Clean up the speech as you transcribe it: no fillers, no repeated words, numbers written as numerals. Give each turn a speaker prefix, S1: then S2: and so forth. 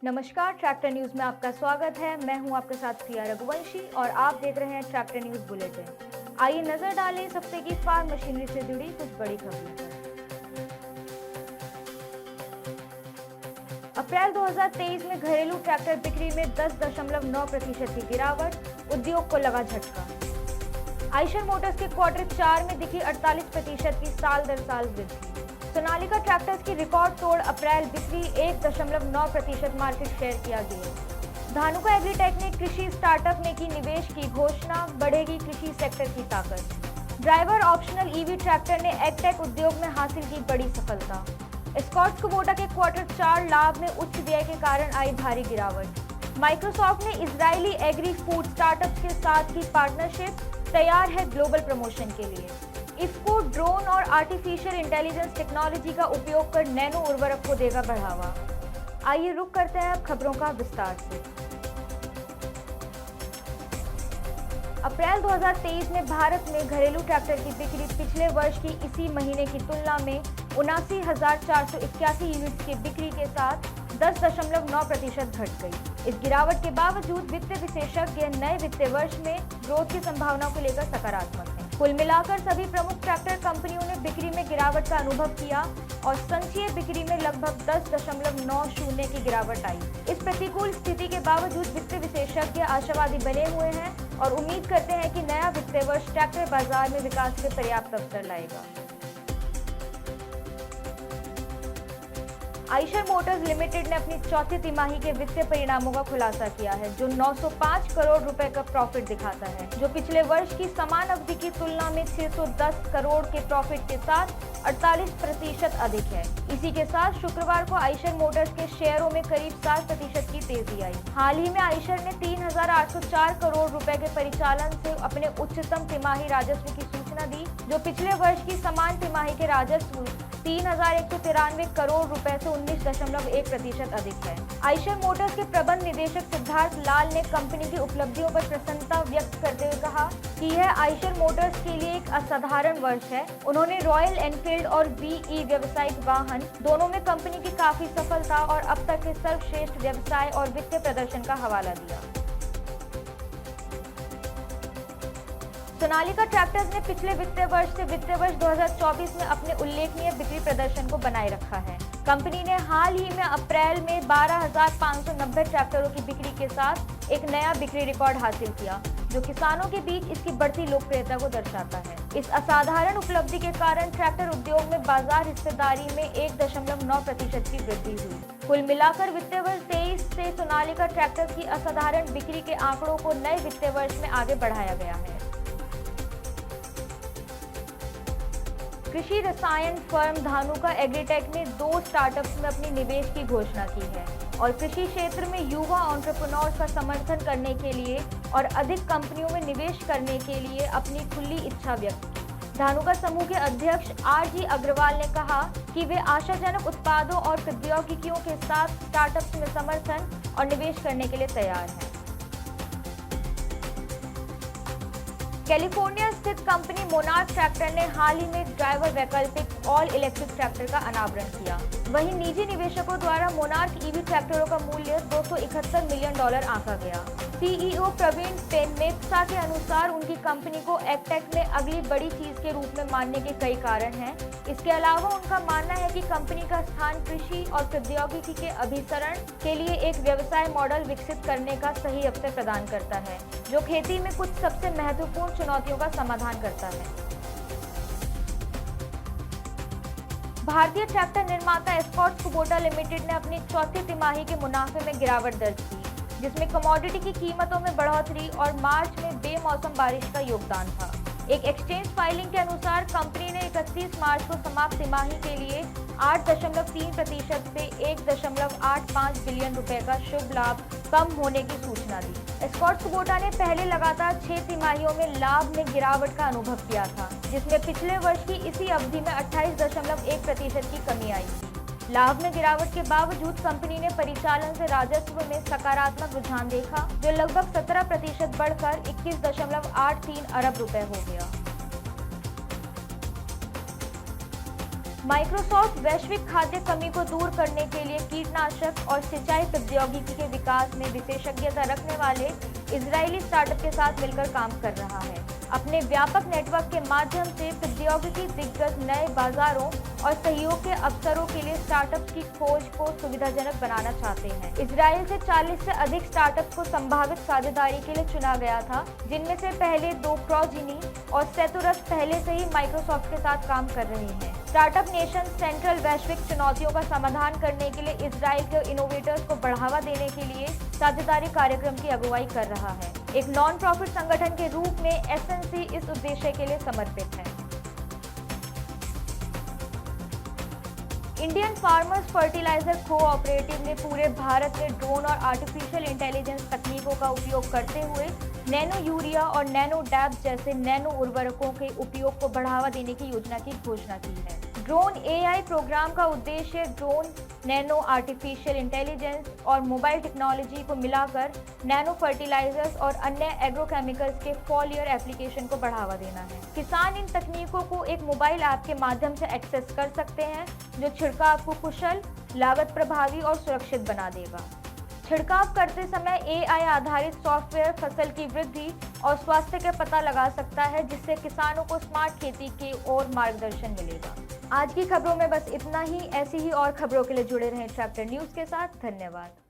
S1: नमस्कार, tractor news में आपका स्वागत है। मैं हूं आपके साथ प्रिया रघुवंशी और आप देख रहे हैं ट्रैक्टर न्यूज बुलेटिन। आइए नजर डालें इस हफ्ते की फार्म मशीनरी से जुड़ी कुछ बड़ी खबरों पर। अप्रैल 2023 में घरेलू ट्रैक्टर बिक्री में 10.9% की गिरावट, उद्योग को लगा झटका। आइशर मोटर्स के क्वार्टर 4 में दिखी 48% की साल दर साल वृद्धि। सोनालिका ट्रैक्टर्स की रिकॉर्ड तोड़ अप्रैल बिक्री 1.9% मार्केट शेयर किया गया। धानुका एग्रीटेक ने कृषि स्टार्टअप में की निवेश की घोषणा, बढ़ेगी कृषि सेक्टर की ताकत। ड्राइवर ऑप्शनल ईवी ट्रैक्टर ने एग्टेक उद्योग में हासिल की बड़ी सफलता। स्कॉट्स कुबोटा के क्वार्टर 4 लाभ में उच्च व्यय के कारण आई भारी गिरावट। माइक्रोसॉफ्ट ने इजरायली एग्री फूड स्टार्टअप के साथ की पार्टनरशिप, तैयार है ग्लोबल प्रमोशन के लिए। इफ्को ड्रोन और आर्टिफिशियल इंटेलिजेंस टेक्नोलॉजी का उपयोग कर नैनो उर्वरक को देगा बढ़ावा। आइए रुक करते हैं अब खबरों का विस्तार से। अप्रैल 2023 में भारत में घरेलू ट्रैक्टर की बिक्री पिछले वर्ष की इसी महीने की तुलना में 79,481 यूनिट्स की बिक्री के साथ 10.9% घट गई। इस गिरावट के बावजूद वित्तीय विशेषज्ञ नए वित्तीय वर्ष में ग्रोथ की संभावना को लेकर सकारात्मक हैं। कुल मिलाकर सभी प्रमुख ट्रैक्टर कंपनियों ने बिक्री में गिरावट का अनुभव किया और संचयी बिक्री में लगभग 10.90 की गिरावट आई। इस प्रतिकूल स्थिति के बावजूद वित्तीय विशेषज्ञ आशावादी बने हुए हैं और उम्मीद करते हैं कि नया वित्तीय वर्ष ट्रैक्टर बाजार में विकास के पर्याप्त अवसर लाएगा। आइशर मोटर्स लिमिटेड ने अपनी चौथी तिमाही के वित्तीय परिणामों का खुलासा किया है, जो 905 करोड़ रुपए का प्रॉफिट दिखाता है, जो पिछले वर्ष की समान अवधि की तुलना में 610 करोड़ के प्रॉफिट के साथ 48% अधिक है। इसी के साथ शुक्रवार को आइशर मोटर्स के शेयरों में करीब 7% की तेजी आई। हाल ही में आइशर ने 3,804 करोड़ रुपए के परिचालन से अपने उच्चतम तिमाही राजस्व की सूचना दी, जो पिछले वर्ष की समान तिमाही के राजस्व 3,193 करोड़ रुपए से 19.1% अधिक है। आइशर मोटर्स के प्रबंध निदेशक सिद्धार्थ लाल ने कंपनी की उपलब्धियों पर प्रसन्नता व्यक्त करते हुए कहा कि यह आइशर मोटर्स के लिए एक असाधारण वर्ष है। उन्होंने रॉयल एनफील्ड और VE व्यावसायिक वाहन दोनों में कंपनी की काफी सफलता और अब तक के सर्वश्रेष्ठ व्यवसाय और वित्तीय प्रदर्शन का हवाला दिया। सोनालिका ट्रैक्टर्स ने पिछले वित्तीय वर्ष से वित्तीय वर्ष 2024 में अपने उल्लेखनीय बिक्री प्रदर्शन को बनाए रखा है। कंपनी ने हाल ही में अप्रैल में 12,590 ट्रैक्टरों की बिक्री के साथ एक नया बिक्री रिकॉर्ड हासिल किया, जो किसानों के बीच इसकी बढ़ती लोकप्रियता को दर्शाता है। इस असाधारण उपलब्धि के कारण ट्रैक्टर उद्योग में बाजार हिस्सेदारी में 1.9% की वृद्धि हुई। कुल मिलाकर वित्तीय वर्ष 23 से सोनालिका ट्रैक्टर्स की असाधारण बिक्री के आंकड़ों को नए वित्तीय वर्ष में आगे बढ़ाया गया है। कृषि रसायन फर्म धानुका एग्रीटेक ने 2 स्टार्टअप्स में अपनी निवेश की घोषणा की है और कृषि क्षेत्र में युवा एंटरप्रेन्योर्स का समर्थन करने के लिए और अधिक कंपनियों में निवेश करने के लिए अपनी खुली इच्छा व्यक्त की। धानुका समूह के अध्यक्ष RG अग्रवाल ने कहा कि वे आशाजनक उत्पादों और प्रौद्योगिकियों के साथ स्टार्टअप्स में समर्थन और निवेश करने के लिए तैयार हैं। कैलिफोर्निया स्थित कंपनी मोनार्क ट्रैक्टर ने हाल ही में ड्राइवर वैकल्पिक ऑल इलेक्ट्रिक ट्रैक्टर का अनावरण किया। वहीं निजी निवेशकों द्वारा मोनार्क ईवी ट्रैक्टरों का मूल्य $271 मिलियन आंका गया। CEO प्रवीण पेनमेक्सा के अनुसार उनकी कंपनी को एग्टेक में अगली बड़ी चीज के रूप में मानने के कई कारण हैं। इसके अलावा उनका मानना है कि कंपनी का स्थान कृषि और प्रौद्योगिकी के अभिसरण के लिए एक व्यवसाय मॉडल विकसित करने का सही अवसर प्रदान करता है, जो खेती में कुछ सबसे महत्वपूर्ण चुनौतियों का समाधान करता है। भारतीय ट्रैक्टर निर्माता स्कॉट्स कुबोटा लिमिटेड ने अपनी चौथी तिमाही के मुनाफे में गिरावट दर्ज की, जिसमें कमोडिटी की कीमतों में बढ़ोतरी और मार्च में बेमौसम बारिश का योगदान था। एक एक्सचेंज फाइलिंग के अनुसार कंपनी ने 31 मार्च को समाप्त तिमाही के लिए 8.3% से 1.85 बिलियन रुपए का शुभ लाभ कम होने की सूचना दी। स्कॉट्स कुबोटा ने पहले लगातार 6 तिमाहियों में लाभ में गिरावट का अनुभव किया था, जिसमें पिछले वर्ष की इसी अवधि में 28.1% की कमी आई थी। लाभ में गिरावट के बावजूद कंपनी ने परिचालन से राजस्व में सकारात्मक रुझान देखा, जो लगभग 17% बढ़कर 21.83 अरब रुपए हो गया। माइक्रोसॉफ्ट वैश्विक खाद्य कमी को दूर करने के लिए कीटनाशक और सिंचाई प्रौद्योगिकी के विकास में विशेषज्ञता रखने वाले इजरायली स्टार्टअप के साथ मिलकर काम कर रहा है। अपने व्यापक नेटवर्क के माध्यम से प्रौद्योगिकी दिग्गज नए बाजारों और सहयोग के अवसरों के लिए स्टार्टअप्स की खोज को सुविधाजनक बनाना चाहते हैं। इजराइल से 40 से अधिक स्टार्टअप्स को संभावित साझेदारी के लिए चुना गया था, जिनमें से पहले 2 प्रोजिनी और सेतुरस पहले से ही माइक्रोसॉफ्ट के साथ काम कर रहे हैं। स्टार्टअप नेशन सेंट्रल वैश्विक चुनौतियों का समाधान करने के लिए इजराइल के इनोवेटर्स को बढ़ावा देने के लिए साझेदारी कार्यक्रम की अगुवाई कर रहा है। एक नॉन प्रॉफिट संगठन के रूप में एसएनसी इस उद्देश्य के लिए समर्पित है। इंडियन फार्मर्स फर्टिलाइजर कोऑपरेटिव ने पूरे भारत में ड्रोन और आर्टिफिशियल इंटेलिजेंस तकनीकों का उपयोग करते हुए नैनो यूरिया और नैनो डैप जैसे नैनो उर्वरकों के उपयोग को बढ़ावा देने की योजना की घोषणा की है। ड्रोन एआई प्रोग्राम का उद्देश्य ड्रोन, नैनो आर्टिफिशियल इंटेलिजेंस और मोबाइल टेक्नोलॉजी को मिलाकर नैनो फर्टिलाइजर्स और अन्य एग्रोकेमिकल्स के फॉलियर एप्लीकेशन को बढ़ावा देना है। किसान इन तकनीकों को एक मोबाइल ऐप के माध्यम से एक्सेस कर सकते हैं, जो छिड़काव को कुशल, लागत प्रभावी और सुरक्षित बना देगा। छिड़काव करते समय एआई आधारित सॉफ्टवेयर फसल की वृद्धि और स्वास्थ्य का पता लगा सकता है, जिससे किसानों को स्मार्ट खेती की ओर मार्गदर्शन मिलेगा। आज की खबरों में बस इतना ही। ऐसी ही और खबरों के लिए जुड़े रहें चैप्टर न्यूज़ के साथ। धन्यवाद।